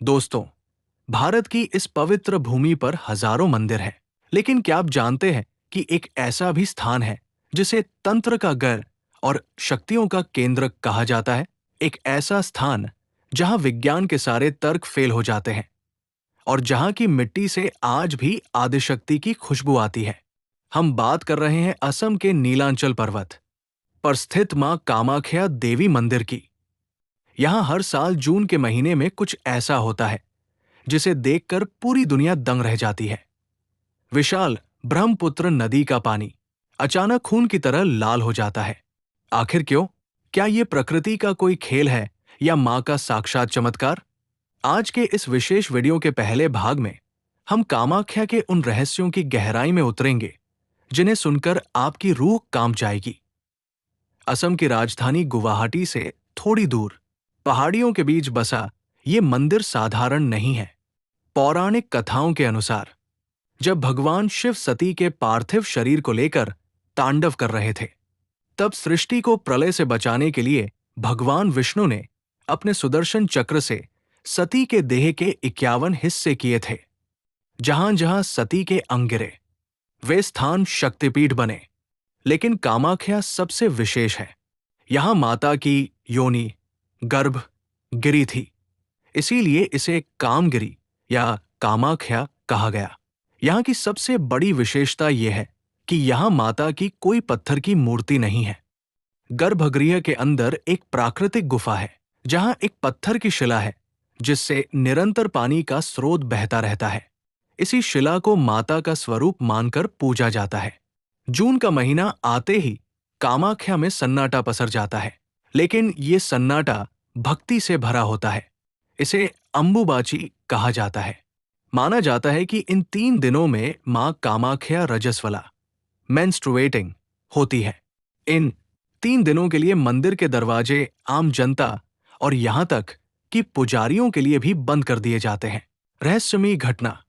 दोस्तों, भारत की इस पवित्र भूमि पर हजारों मंदिर हैं, लेकिन क्या आप जानते हैं कि एक ऐसा भी स्थान है जिसे तंत्र का घर और शक्तियों का केंद्र कहा जाता है? एक ऐसा स्थान जहां विज्ञान के सारे तर्क फेल हो जाते हैं और जहां की मिट्टी से आज भी आदिशक्ति की खुशबू आती है। हम बात कर रहे हैं असम के नीलांचल पर्वत पर स्थित मां कामाख्या देवी मंदिर की। यहां हर साल जून के महीने में कुछ ऐसा होता है जिसे देखकर पूरी दुनिया दंग रह जाती है। विशाल ब्रह्मपुत्र नदी का पानी अचानक खून की तरह लाल हो जाता है। आखिर क्यों? क्या ये प्रकृति का कोई खेल है या मां का साक्षात चमत्कार? आज के इस विशेष वीडियो के पहले भाग में हम कामाख्या के उन रहस्यों की गहराई में उतरेंगे जिन्हें सुनकर आपकी रूह कांप जाएगी। असम की राजधानी गुवाहाटी से थोड़ी दूर पहाड़ियों के बीच बसा ये मंदिर साधारण नहीं है। पौराणिक कथाओं के अनुसार जब भगवान शिव सती के पार्थिव शरीर को लेकर तांडव कर रहे थे, तब सृष्टि को प्रलय से बचाने के लिए भगवान विष्णु ने अपने सुदर्शन चक्र से सती के देह के 51 हिस्से किए थे। जहां जहां सती के अंग गिरे, वे स्थान शक्तिपीठ बने। लेकिन कामाख्या सबसे विशेष है। यहां माता की योनि, गर्भ गिरी थी, इसीलिए इसे कामगिरी या कामाख्या कहा गया। यहाँ की सबसे बड़ी विशेषता यह है कि यहाँ माता की कोई पत्थर की मूर्ति नहीं है। गर्भगृह के अंदर एक प्राकृतिक गुफा है, जहाँ एक पत्थर की शिला है जिससे निरंतर पानी का स्रोत बहता रहता है। इसी शिला को माता का स्वरूप मानकर पूजा जाता है। जून का महीना आते ही कामाख्या में सन्नाटा पसर जाता है, लेकिन ये सन्नाटा भक्ति से भरा होता है। इसे अंबुबाची कहा जाता है। माना जाता है कि इन 3 दिनों में मां कामाख्या रजस्वला मेंस्ट्रुएटिंग होती है। इन 3 दिनों के लिए मंदिर के दरवाजे आम जनता और यहां तक कि पुजारियों के लिए भी बंद कर दिए जाते हैं। रहस्यमयी घटना,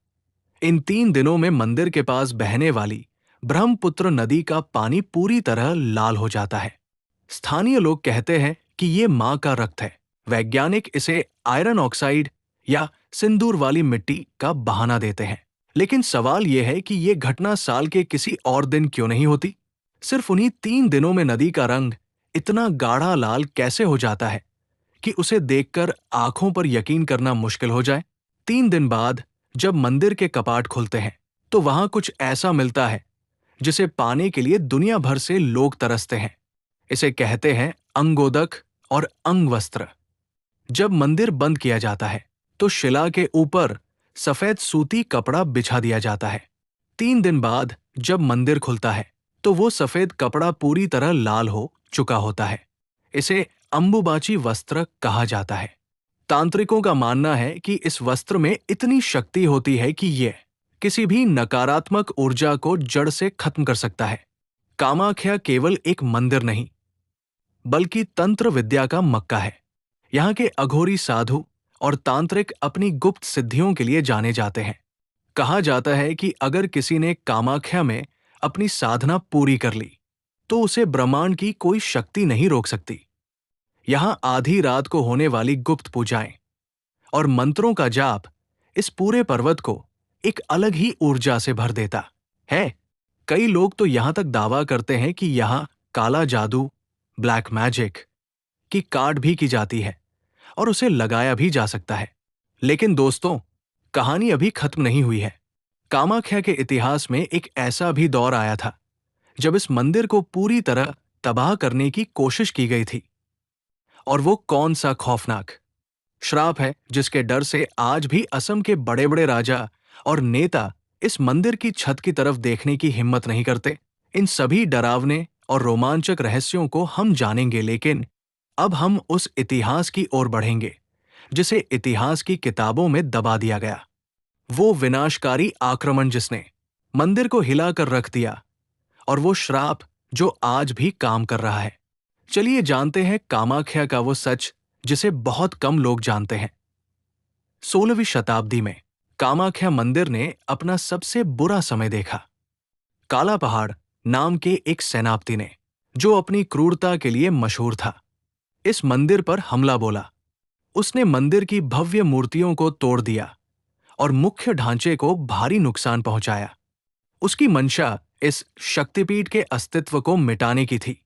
इन 3 दिनों में मंदिर के पास बहने वाली ब्रह्मपुत्र नदी का पानी पूरी तरह लाल हो जाता है। स्थानीय लोग कहते हैं कि ये मां का रक्त है। वैज्ञानिक इसे आयरन ऑक्साइड या सिंदूर वाली मिट्टी का बहाना देते हैं। लेकिन सवाल यह है कि यह घटना साल के किसी और दिन क्यों नहीं होती? सिर्फ उन्हीं 3 दिनों में नदी का रंग इतना गाढ़ा लाल कैसे हो जाता है कि उसे देखकर आंखों पर यकीन करना मुश्किल हो जाए। 3 दिन बाद जब मंदिर के कपाट खुलते हैं, तो वहां कुछ ऐसा मिलता है जिसे पाने के लिए दुनिया भर से लोग तरसते हैं। इसे कहते हैं अंगोदक और अंगवस्त्र। जब मंदिर बंद किया जाता है, तो शिला के ऊपर सफेद सूती कपड़ा बिछा दिया जाता है। 3 दिन बाद जब मंदिर खुलता है, तो वो सफेद कपड़ा पूरी तरह लाल हो चुका होता है। इसे अंबुबाची वस्त्र कहा जाता है। तांत्रिकों का मानना है कि इस वस्त्र में इतनी शक्ति होती है कि यह किसी भी नकारात्मक ऊर्जा को जड़ से खत्म कर सकता है। कामाख्या केवल एक मंदिर नहीं, बल्कि तंत्र विद्या का मक्का है। यहाँ के अघोरी साधु और तांत्रिक अपनी गुप्त सिद्धियों के लिए जाने जाते हैं। कहा जाता है कि अगर किसी ने कामाख्या में अपनी साधना पूरी कर ली, तो उसे ब्रह्मांड की कोई शक्ति नहीं रोक सकती। यहाँ आधी रात को होने वाली गुप्त पूजाएं और मंत्रों का जाप इस पूरे पर्वत को एक अलग ही ऊर्जा से भर देता है। कई लोग तो यहाँ तक दावा करते हैं कि यहाँ काला जादू, ब्लैक मैजिक की काट भी की जाती है और उसे लगाया भी जा सकता है। लेकिन दोस्तों, कहानी अभी खत्म नहीं हुई है। कामाख्या के इतिहास में एक ऐसा भी दौर आया था जब इस मंदिर को पूरी तरह तबाह करने की कोशिश की गई थी। और वो कौन सा खौफनाक श्राप है जिसके डर से आज भी असम के बड़े बड़े राजा और नेता इस मंदिर की छत की तरफ देखने की हिम्मत नहीं करते। इन सभी डरावने और रोमांचक रहस्यों को हम जानेंगे, लेकिन अब हम उस इतिहास की ओर बढ़ेंगे जिसे इतिहास की किताबों में दबा दिया गया। वो विनाशकारी आक्रमण जिसने मंदिर को हिलाकर रख दिया, और वो श्राप जो आज भी काम कर रहा है। चलिए जानते हैं कामाख्या का वो सच जिसे बहुत कम लोग जानते हैं। 16वीं शताब्दी में कामाख्या मंदिर ने अपना सबसे बुरा समय देखा। काला पहाड़ नाम के एक सेनापति ने, जो अपनी क्रूरता के लिए मशहूर था, इस मंदिर पर हमला बोला। उसने मंदिर की भव्य मूर्तियों को तोड़ दिया और मुख्य ढांचे को भारी नुकसान पहुंचाया। उसकी मंशा इस शक्तिपीठ के अस्तित्व को मिटाने की थी।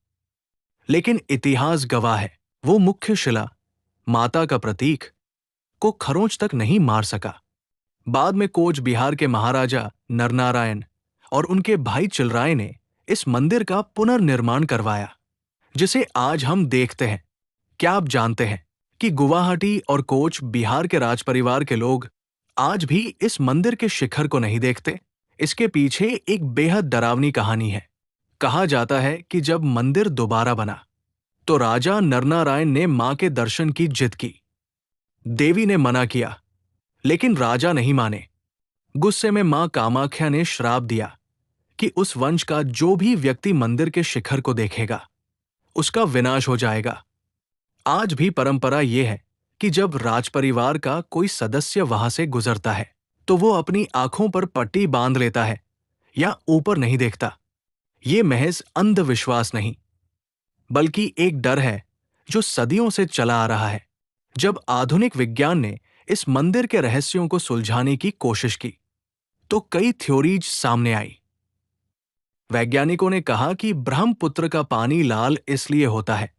लेकिन इतिहास गवाह है, वो मुख्य शिला, माता का प्रतीक, को खरोंच तक नहीं मार सका। बाद में कोच बिहार के महाराजा नरनारायण और उनके भाई चिलराय ने इस मंदिर का पुनर्निर्माण करवाया, जिसे आज हम देखते हैं। क्या आप जानते हैं कि गुवाहाटी और कोच बिहार के राजपरिवार के लोग आज भी इस मंदिर के शिखर को नहीं देखते? इसके पीछे एक बेहद डरावनी कहानी है। कहा जाता है कि जब मंदिर दोबारा बना तो राजा नरनारायण ने मां के दर्शन की जिद की। देवी ने मना किया, लेकिन राजा नहीं माने। गुस्से में मां कामाख्या ने श्राप दिया कि उस वंश का जो भी व्यक्ति मंदिर के शिखर को देखेगा, उसका विनाश हो जाएगा। आज भी परंपरा यह है कि जब राजपरिवार का कोई सदस्य वहां से गुजरता है, तो वो अपनी आंखों पर पट्टी बांध लेता है या ऊपर नहीं देखता। ये महज अंधविश्वास नहीं, बल्कि एक डर है जो सदियों से चला आ रहा है। जब आधुनिक विज्ञान ने इस मंदिर के रहस्यों को सुलझाने की कोशिश की, तो कई थ्योरीज सामने आई। वैज्ञानिकों ने कहा कि ब्रह्मपुत्र का पानी लाल इसलिए होता है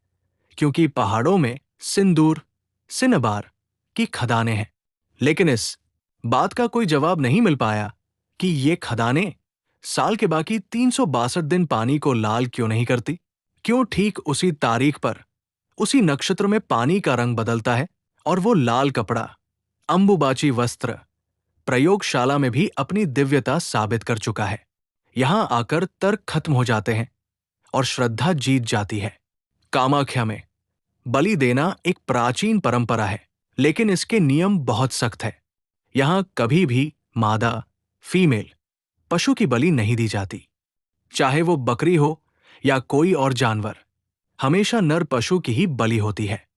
क्योंकि पहाड़ों में सिंदूर, सिनबार की खदानें हैं। लेकिन इस बात का कोई जवाब नहीं मिल पाया कि ये खदानें साल के बाकी 362 दिन पानी को लाल क्यों नहीं करती। क्यों ठीक उसी तारीख पर उसी नक्षत्र में पानी का रंग बदलता है और वो लाल कपड़ा, अंबुबाची वस्त्र, प्रयोगशाला में भी अपनी दिव्यता साबित कर चुका है। यहां आकर तर्क खत्म हो जाते हैं और श्रद्धा जीत जाती है। कामाख्या में बलि देना एक प्राचीन परंपरा है, लेकिन इसके नियम बहुत सख्त है। यहां कभी भी मादा, फीमेल पशु की बलि नहीं दी जाती। चाहे वो बकरी हो या कोई और जानवर, हमेशा नर पशु की ही बलि होती है।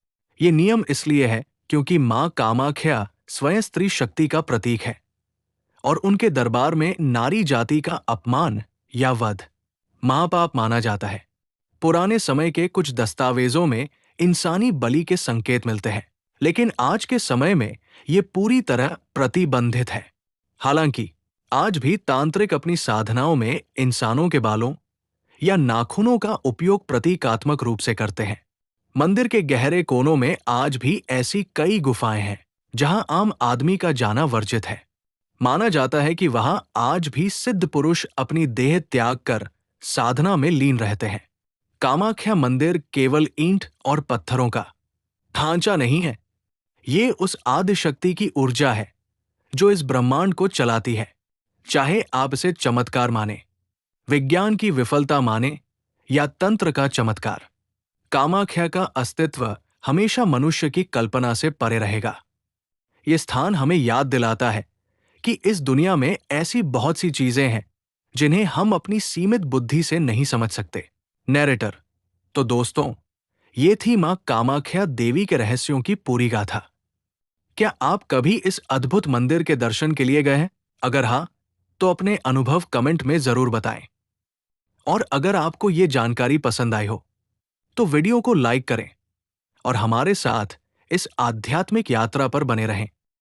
ये नियम इसलिए है क्योंकि मां कामाख्या स्वयं स्त्री शक्ति का प्रतीक है और उनके दरबार में नारी जाति का अपमान या वध महापाप माना जाता है। पुराने समय के कुछ दस्तावेजों में इंसानी बलि के संकेत मिलते हैं, लेकिन आज के समय में ये पूरी तरह प्रतिबंधित है। हालांकि आज भी तांत्रिक अपनी साधनाओं में इंसानों के बालों या नाखूनों का उपयोग प्रतीकात्मक रूप से करते हैं। मंदिर के गहरे कोनों में आज भी ऐसी कई गुफाएं हैं जहां आम आदमी का जाना वर्जित है। माना जाता है कि वहां आज भी सिद्ध पुरुष अपनी देह त्याग कर साधना में लीन रहते हैं। कामाख्या मंदिर केवल ईंट और पत्थरों का ढांचा नहीं है, ये उस आदि शक्ति की ऊर्जा है जो इस ब्रह्मांड को चलाती है। चाहे आप इसे चमत्कार माने, विज्ञान की विफलता माने या तंत्र का चमत्कार, कामाख्या का अस्तित्व हमेशा मनुष्य की कल्पना से परे रहेगा। ये स्थान हमें याद दिलाता है कि इस दुनिया में ऐसी बहुत सी चीजें हैं जिन्हें हम अपनी सीमित बुद्धि से नहीं समझ सकते। नैरेटर: तो दोस्तों, ये थी मां कामाख्या देवी के रहस्यों की पूरी गाथा। क्या आप कभी इस अद्भुत मंदिर के दर्शन के लिए गए हैं? अगर हां, तो अपने अनुभव कमेंट में जरूर बताएं। और अगर आपको ये जानकारी पसंद आई हो, तो वीडियो को लाइक करें और हमारे साथ इस आध्यात्मिक यात्रा पर बने रहें।